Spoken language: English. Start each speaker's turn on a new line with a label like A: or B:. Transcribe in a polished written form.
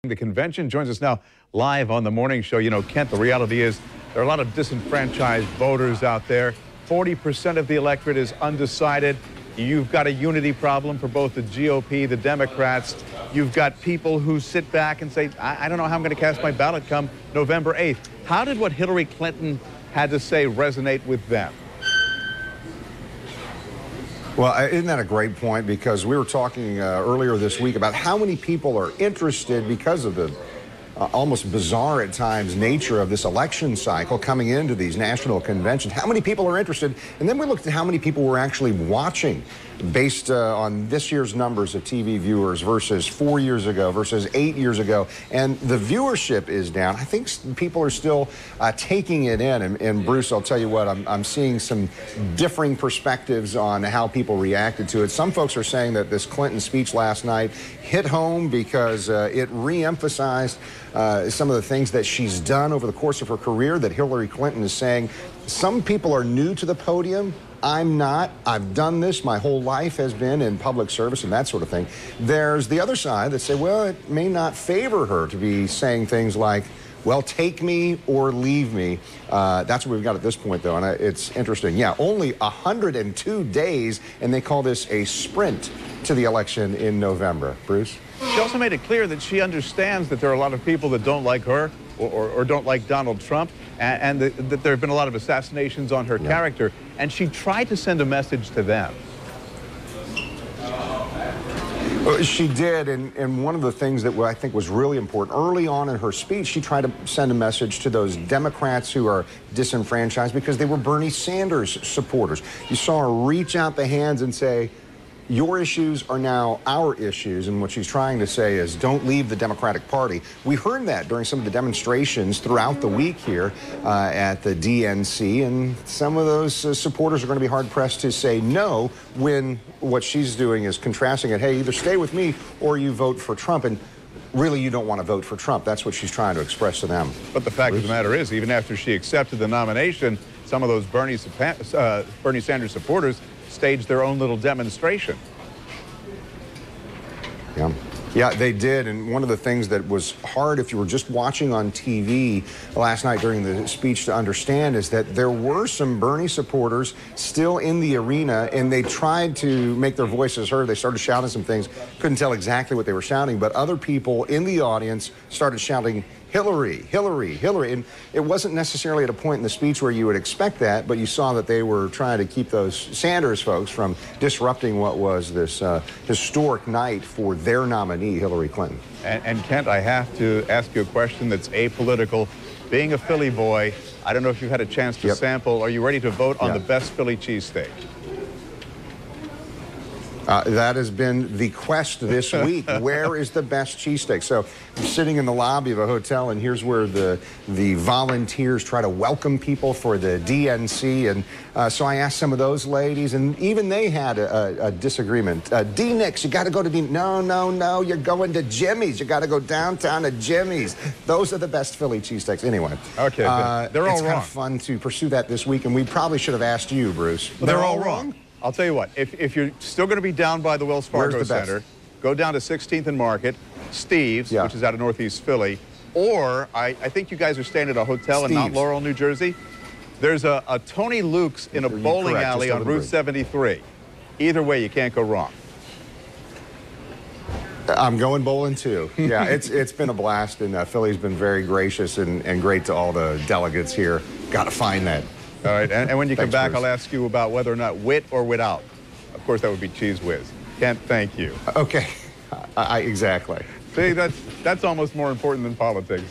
A: The convention joins us now live on the morning show. You know, Kent, the reality is there are a lot of disenfranchised voters out there. 40% of the electorate is undecided. You've got a unity problem for both the GOP, the Democrats. You've got people who sit back and say, I don't know how I'm going to cast my ballot come November 8th. How did what Hillary Clinton had to say resonate with them?
B: Well, isn't that a great point? Because we were talking earlier this week about how many people are interested because of the almost bizarre at times nature of this election cycle coming into these national conventions. How many people are interested? And then we looked at how many people were actually watching based on this year's numbers of TV viewers versus 4 years ago versus 8 years ago. And the viewership is down. I think people are still taking it in. And Bruce, I'll tell you what, I'm seeing some differing perspectives on how people reacted to it. Some folks are saying that this Clinton speech last night hit home because it re-emphasized some of the things that she's done over the course of her career that Hillary Clinton is saying. Some people are new to the podium. I'm not. I've done this. My whole life has been in public service and that sort of thing. There's the other side that say, well, it may not favor her to be saying things like, well, take me or leave me. That's what we've got at this point, though, and it's interesting. Yeah, only 102 days, and they call this a sprint to the election in November. Bruce?
A: She also made it clear that she understands that there are a lot of people that don't like her or don't like Donald Trump, and that there have been a lot of assassinations on her character, and she tried to send a message to them.
B: She did, and one of the things that I think was really important, early on in her speech, she tried to send a message to those Democrats who are disenfranchised because they were Bernie Sanders supporters. You saw her reach out the hands and say, your issues are now our issues, and what she's trying to say is don't leave the Democratic Party. We heard that during some of the demonstrations throughout the week here at the DNC, and some of those supporters are going to be hard-pressed to say no when what she's doing is contrasting it, hey, either stay with me or you vote for Trump, and really you don't want to vote for Trump. That's what she's trying to express to them.
A: But the fact of the matter is, even after she accepted the nomination, some of those Bernie Sanders supporters staged their own little demonstration.
B: Yeah, they did, and one of the things that was hard if you were just watching on TV last night during the speech to understand is that there were some Bernie supporters still in the arena, and they tried to make their voices heard. They started shouting some things. Couldn't tell exactly what they were shouting, but other people in the audience started shouting, Hillary, Hillary, Hillary. And it wasn't necessarily at a point in the speech where you would expect that, but you saw that they were trying to keep those Sanders folks from disrupting what was this historic night for their nominee, Hillary Clinton.
A: And Kent, I have to ask you a question that's apolitical. Being a Philly boy, I don't know if you've had a chance to sample. Are you ready to vote on the best Philly cheesesteak?
B: That has been the quest this week. Where is the best cheesesteak? So I'm sitting in the lobby of a hotel, and here's where the volunteers try to welcome people for the DNC. And so I asked some of those ladies, and even they had a disagreement. D-Nix, you got to go to No, you're going to Jimmy's. You got to go downtown to Jimmy's. Those are the best Philly cheesesteaks. Anyway.
A: Okay, they're all wrong.
B: It's kind of fun to pursue that this week, and we probably should have asked you, Bruce.
A: They're all wrong. I'll tell you what, if you're still going to be down by the Wells Fargo Center, go down to 16th and Market, Steve's, which is out of Northeast Philly, or I think you guys are staying at a hotel in Mount Laurel, New Jersey. There's a Tony Luke's in a bowling alley on Route 73. Either way, you can't go wrong.
B: I'm going bowling too. Yeah, it's been a blast, and Philly's been very gracious and great to all the delegates here. Got to find that.
A: All right, and when you come back,
B: Bruce.
A: I'll ask you about whether or not wit or without. Of course, that would be Cheese Whiz. Kent, thank you.
B: Okay, exactly.
A: See, that's almost more important than politics.